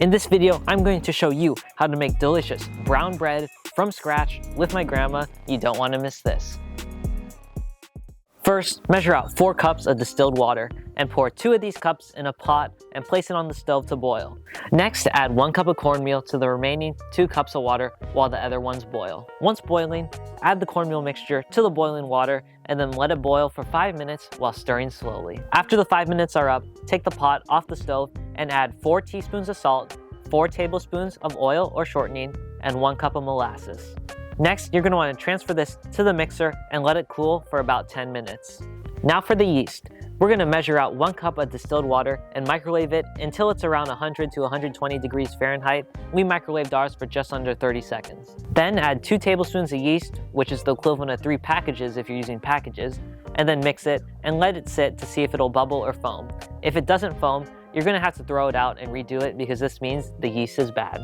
In this video, I'm going to show you how to make delicious brown bread from scratch with my grandma. You don't want to miss this. First, measure out 4 cups of distilled water and pour 2 of these cups in a pot and place it on the stove to boil. Next, add 1 cup of cornmeal to the remaining 2 cups of water while the other ones boil. Once boiling, add the cornmeal mixture to the boiling water and then let it boil for 5 minutes while stirring slowly. After the 5 minutes are up, take the pot off the stove and add 4 teaspoons of salt, 4 tablespoons of oil or shortening, and 1 cup of molasses. Next, you're going to want to transfer this to the mixer and let it cool for about 10 minutes. Now for the yeast. We're going to measure out 1 cup of distilled water and microwave it until it's around 100 to 120 degrees Fahrenheit. We microwaved ours for just under 30 seconds. Then add 2 tablespoons of yeast, which is the equivalent of 3 packages if you're using packages, and then mix it and let it sit to see if it'll bubble or foam. If it doesn't foam, you're going to have to throw it out and redo it because this means the yeast is bad.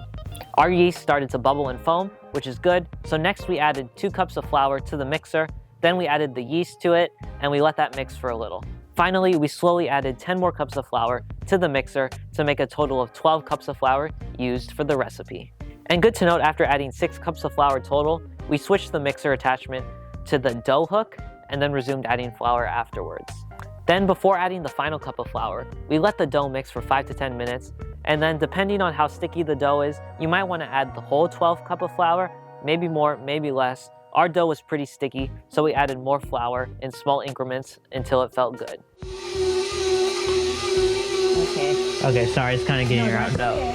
Our yeast started to bubble and foam, which is good. So next we added 2 cups of flour to the mixer. Then we added the yeast to it and we let that mix for a little. Finally, we slowly added 10 more cups of flour to the mixer to make a total of 12 cups of flour used for the recipe. And good to note, after adding 6 cups of flour total, we switched the mixer attachment to the dough hook and then resumed adding flour afterwards. Then before adding the final cup of flour, we let the dough mix for 5 to 10 minutes, and then depending on how sticky the dough is, you might want to add the whole 12 cup of flour, maybe more, maybe less. Our dough was pretty sticky, so we added more flour in small increments until it felt good. Okay, sorry, it's kind of getting around dough.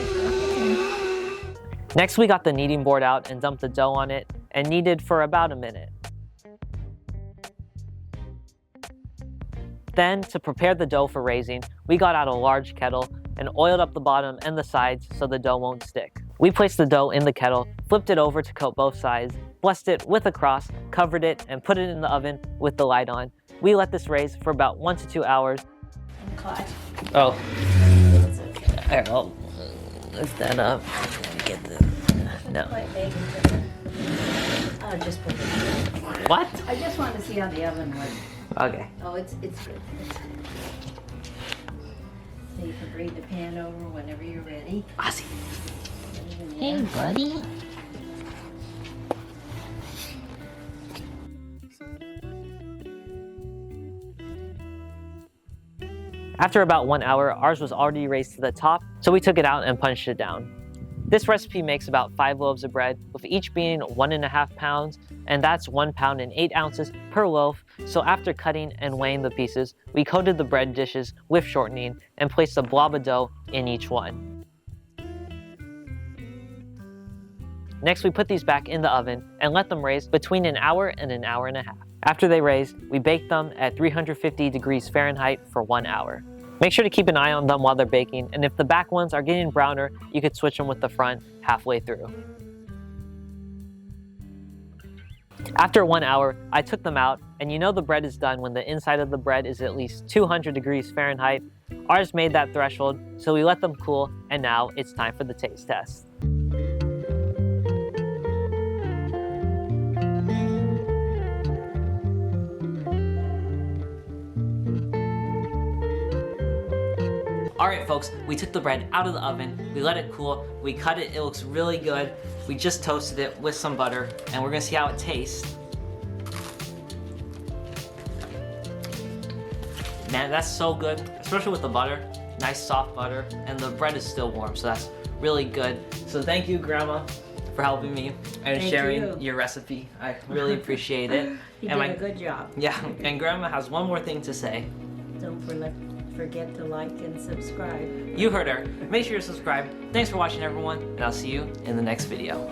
Next, we got the kneading board out and dumped the dough on it and kneaded for about a minute. Then, to prepare the dough for raising, we got out a large kettle and oiled up the bottom and the sides so the dough won't stick. We placed the dough in the kettle, flipped it over to coat both sides, blessed it with a cross, covered it, and put it in the oven with the light on. We let this raise for about 1 to 2 hours. I'm caught. Oh. It's okay. Here, I'll lift that up. Get the... No. I'll just put it. What? I just want to see how the oven works. Okay. Oh, it's good. So you can bring the pan over whenever you're ready. Ozzy. Hey, buddy. After about 1 hour, ours was already raised to the top, so we took it out and punched it down. This recipe makes about 5 loaves of bread, with each being 1.5 pounds, and that's 1 pound and 8 ounces per loaf. So after cutting and weighing the pieces, we coated the bread dishes with shortening and placed a blob of dough in each one. Next, we put these back in the oven and let them raise between an hour and an hour and a half. After they raised, we baked them at 350 degrees Fahrenheit for 1 hour. Make sure to keep an eye on them while they're baking, and if the back ones are getting browner, you could switch them with the front halfway through. After 1 hour, I took them out, and you know the bread is done when the inside of the bread is at least 200 degrees Fahrenheit. Ours made that threshold, so we let them cool, and now it's time for the taste test. Alright folks, we took the bread out of the oven, we let it cool, we cut it, it looks really good. We just toasted it with some butter, and we're gonna see how it tastes. Man, that's so good, especially with the butter. Nice soft butter, and the bread is still warm, so that's really good. So thank you, Grandma, for helping me and sharing your recipe. I really appreciate it. You did a good job. Yeah, and Grandma has one more thing to say. Don't forget to like and subscribe. You heard her. Make sure you're subscribed. Thanks for watching, everyone, and I'll see you in the next video.